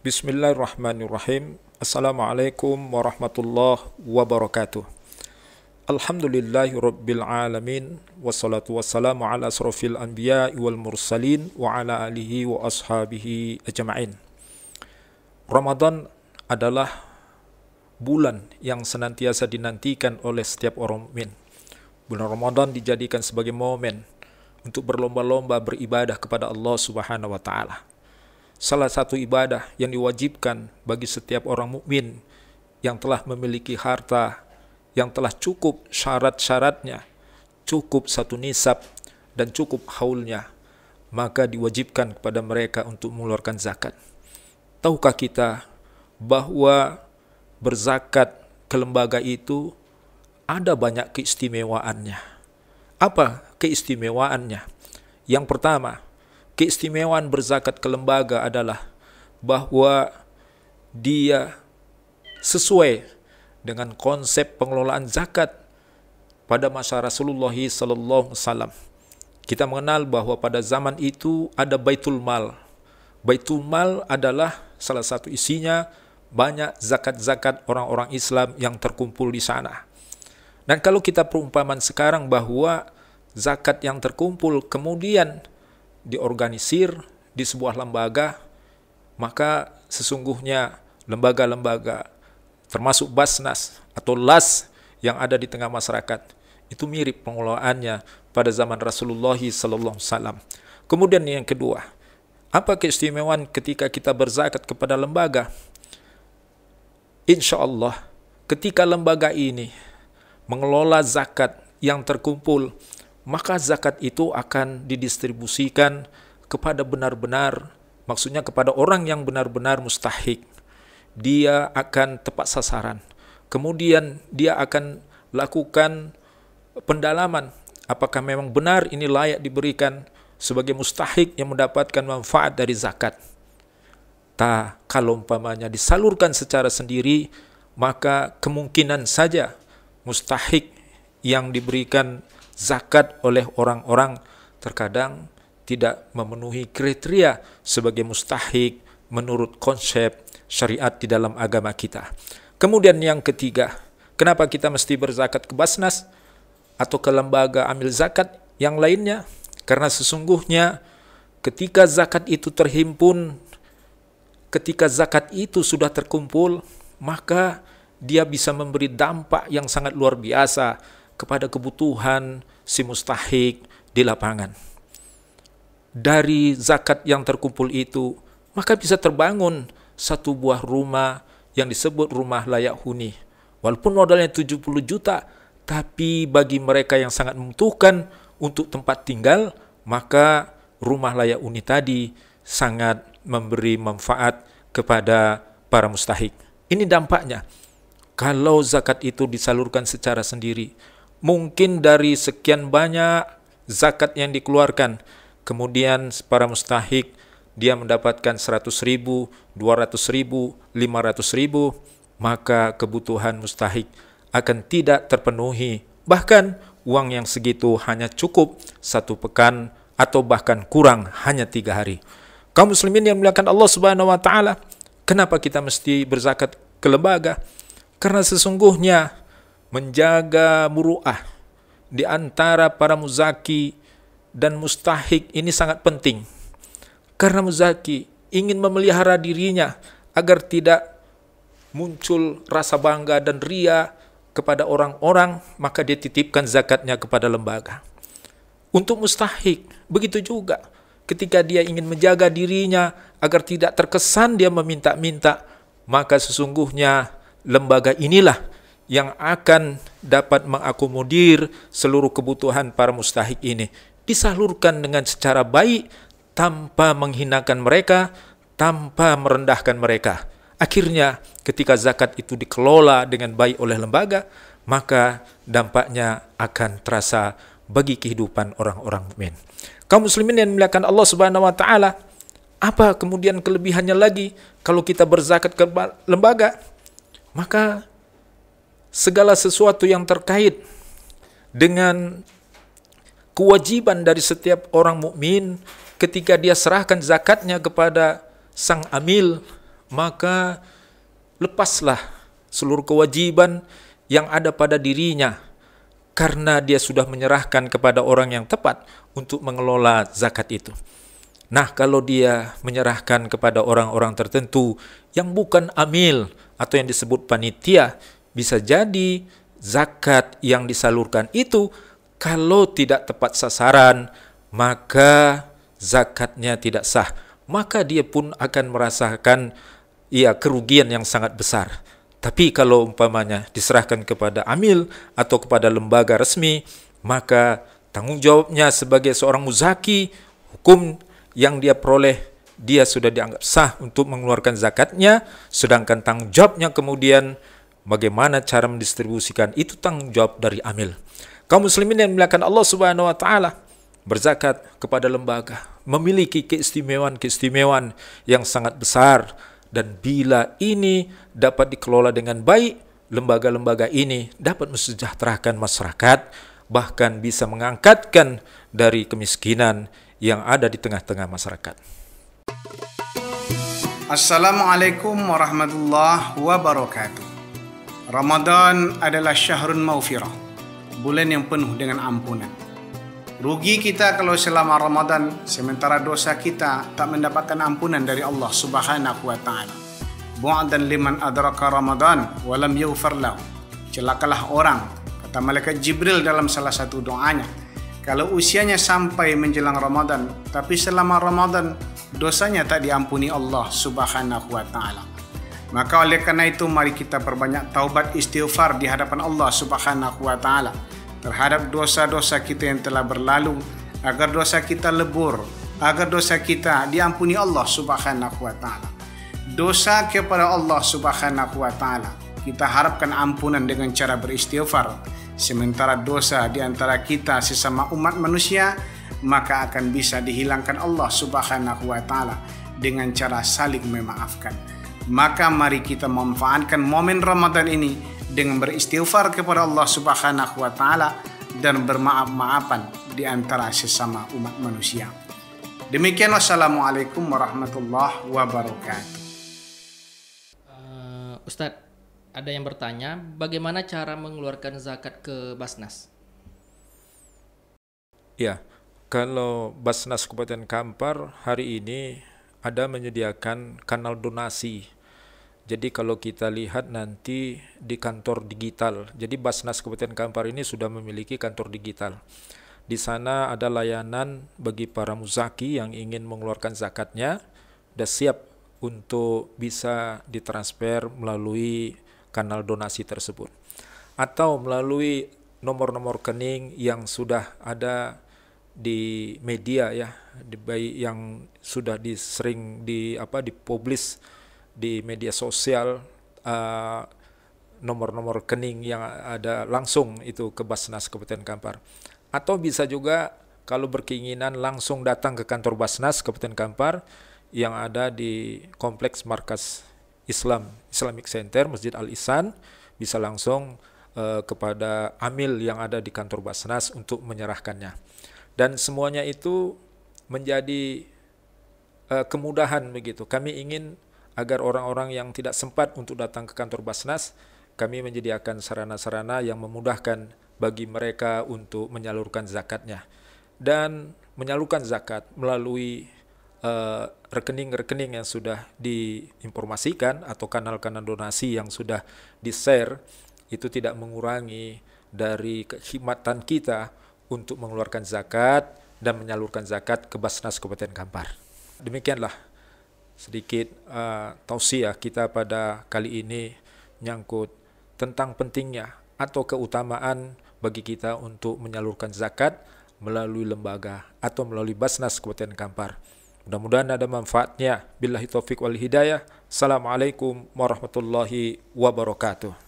Bismillahirrahmanirrahim. Assalamualaikum warahmatullahi wabarakatuh. Alhamdulillahi rabbil alamin. Wassalatu wassalamu ala asrafil anbiya wal mursalin wa ala alihi wa ashabihi ajma'in. Ramadan adalah bulan yang senantiasa dinantikan oleh setiap orang mukmin. Bulan Ramadan dijadikan sebagai momen untuk berlomba-lomba beribadah kepada Allah Subhanahu wa taala. Salah satu ibadah yang diwajibkan bagi setiap orang mukmin yang telah memiliki harta, yang telah cukup syarat-syaratnya, cukup satu nisab dan cukup haulnya, maka diwajibkan kepada mereka untuk mengeluarkan zakat. Tahukah kita bahwa berzakat ke lembaga itu ada banyak keistimewaannya? Apa keistimewaannya? Yang pertama, keistimewaan berzakat ke lembaga adalah bahwa dia sesuai dengan konsep pengelolaan zakat pada masa Rasulullah SAW. Kita mengenal bahwa pada zaman itu ada Baitul Mal. Baitul Mal adalah salah satu isinya banyak zakat-zakat orang-orang Islam yang terkumpul di sana. Dan kalau kita perumpamaan sekarang bahwa zakat yang terkumpul kemudian diorganisir di sebuah lembaga, maka sesungguhnya lembaga-lembaga termasuk Basnas atau LAS yang ada di tengah masyarakat itu mirip pengelolaannya pada zaman Rasulullah SAW. Kemudian yang kedua, apa keistimewaan ketika kita berzakat kepada lembaga? Insya Allah ketika lembaga ini mengelola zakat yang terkumpul, maka zakat itu akan didistribusikan kepada benar-benar, maksudnya kepada orang yang benar-benar mustahik. Dia akan tepat sasaran. Kemudian dia akan lakukan pendalaman, apakah memang benar ini layak diberikan sebagai mustahik yang mendapatkan manfaat dari zakat. Kalau umpamanya disalurkan secara sendiri, maka kemungkinan saja mustahik yang diberikan zakat oleh orang-orang terkadang tidak memenuhi kriteria sebagai mustahik menurut konsep syariat di dalam agama kita. Kemudian yang ketiga, kenapa kita mesti berzakat ke Basnas atau ke lembaga amil zakat yang lainnya? Karena sesungguhnya ketika zakat itu terhimpun, ketika zakat itu sudah terkumpul, maka dia bisa memberi dampak yang sangat luar biasa kepada kebutuhan si mustahik di lapangan. Dari zakat yang terkumpul itu, maka bisa terbangun satu buah rumah yang disebut rumah layak huni. Walaupun modalnya 70 juta, tapi bagi mereka yang sangat membutuhkan untuk tempat tinggal, maka rumah layak huni tadi sangat memberi manfaat kepada para mustahik. Ini dampaknya. Kalau zakat itu disalurkan secara sendiri, mungkin dari sekian banyak zakat yang dikeluarkan, kemudian para mustahik dia mendapatkan 100 ribu, 200 ribu, 500 ribu, maka kebutuhan mustahik akan tidak terpenuhi. Bahkan uang yang segitu hanya cukup 1 pekan atau bahkan kurang hanya 3 hari. Kaum muslimin yang dimuliakan Allah Subhanahu wa taala, kenapa kita mesti berzakat ke lembaga? Karena sesungguhnya menjaga muru'ah di antara para muzaki dan mustahik ini sangat penting. Karena muzaki ingin memelihara dirinya agar tidak muncul rasa bangga dan ria kepada orang-orang, maka dia titipkan zakatnya kepada lembaga. Untuk mustahik, begitu juga. Ketika dia ingin menjaga dirinya agar tidak terkesan dia meminta-minta, maka sesungguhnya lembaga inilah yang akan dapat mengakomodir seluruh kebutuhan para mustahik ini. Disalurkan dengan secara baik, tanpa menghinakan mereka, tanpa merendahkan mereka. Akhirnya ketika zakat itu dikelola dengan baik oleh lembaga, maka dampaknya akan terasa bagi kehidupan orang-orang mukmin. Kaum muslimin yang dimuliakan Allah Subhanahu wa taala, apa kemudian kelebihannya lagi kalau kita berzakat ke lembaga? Maka segala sesuatu yang terkait dengan kewajiban dari setiap orang mukmin ketika dia serahkan zakatnya kepada sang amil, maka lepaslah seluruh kewajiban yang ada pada dirinya, karena dia sudah menyerahkan kepada orang yang tepat untuk mengelola zakat itu. Nah, kalau dia menyerahkan kepada orang-orang tertentu yang bukan amil atau yang disebut panitia, bisa jadi zakat yang disalurkan itu kalau tidak tepat sasaran, maka zakatnya tidak sah. Maka dia pun akan merasakan kerugian yang sangat besar. Tapi kalau umpamanya diserahkan kepada amil atau kepada lembaga resmi, maka tanggung jawabnya sebagai seorang muzaki, hukum yang dia peroleh, dia sudah dianggap sah untuk mengeluarkan zakatnya, sedangkan tanggung jawabnya kemudian bagaimana cara mendistribusikan, itu tanggung jawab dari amil. Kaum muslimin yang dimuliakan Allah Subhanahu wa taala, berzakat kepada lembaga memiliki keistimewaan yang sangat besar, dan bila ini dapat dikelola dengan baik, lembaga-lembaga ini dapat mensejahterakan masyarakat, bahkan bisa mengangkatkan dari kemiskinan yang ada di tengah-tengah masyarakat. Assalamualaikum warahmatullahi wabarakatuh. Ramadan adalah syahrun maghfirah, bulan yang penuh dengan ampunan. Rugi kita kalau selama Ramadan sementara dosa kita tak mendapatkan ampunan dari Allah Subhanahu wa taala. Bu'dan liman adraka Ramadan wa lam yughfar lahu. Celakalah orang, kata malaikat Jibril dalam salah satu doanya, kalau usianya sampai menjelang Ramadan, tapi selama Ramadan dosanya tak diampuni Allah Subhanahu wa taala. Maka oleh karena itu mari kita perbanyak taubat istighfar di hadapan Allah Subhanahu wa taala terhadap dosa-dosa kita yang telah berlalu, agar dosa kita lebur, agar dosa kita diampuni Allah Subhanahu wa taala. Dosa kepada Allah Subhanahu wa taala kita harapkan ampunan dengan cara beristighfar. Sementara dosa di antara kita sesama umat manusia, maka akan bisa dihilangkan Allah Subhanahu wa taala dengan cara saling memaafkan. Maka mari kita memanfaatkan momen Ramadan ini dengan beristighfar kepada Allah Subhanahu wa taala dan bermaaf-maafan di antara sesama umat manusia. Demikian, wassalamualaikum warahmatullahi wabarakatuh. Ustadz, ada yang bertanya, bagaimana cara mengeluarkan zakat ke Basnas? Ya, kalau Basnas Kabupaten Kampar hari ini ada menyediakan kanal donasi. Jadi kalau kita lihat nanti di kantor digital, jadi Basnas Kabupaten Kampar ini sudah memiliki kantor digital. Di sana ada layanan bagi para muzaki yang ingin mengeluarkan zakatnya, sudah siap untuk bisa ditransfer melalui kanal donasi tersebut, atau melalui nomor-nomor rekening yang sudah ada di media ya, yang sudah sering dipublish di media sosial, nomor-nomor rekening yang ada langsung itu ke Basnas Kabupaten Kampar. Atau bisa juga kalau berkeinginan langsung datang ke kantor Basnas Kabupaten Kampar yang ada di Kompleks Markas Islamic Center Masjid Al Ihsan, bisa langsung kepada amil yang ada di kantor Basnas untuk menyerahkannya. Dan semuanya itu menjadi kemudahan begitu. Kami ingin agar orang-orang yang tidak sempat untuk datang ke kantor Basnas, kami menyediakan sarana-sarana yang memudahkan bagi mereka untuk menyalurkan zakatnya. Dan menyalurkan zakat melalui rekening-rekening yang sudah diinformasikan atau kanal-kanal donasi yang sudah di-share, itu tidak mengurangi dari kekhidmatan kita untuk mengeluarkan zakat dan menyalurkan zakat ke Basnas Kabupaten Kampar. Demikianlah sedikit tausiah kita pada kali ini menyangkut tentang pentingnya atau keutamaan bagi kita untuk menyalurkan zakat melalui lembaga atau melalui Basnas Kabupaten Kampar. Mudah-mudahan ada manfaatnya. Billahi taufiq wal hidayah. Assalamualaikum warahmatullahi wabarakatuh.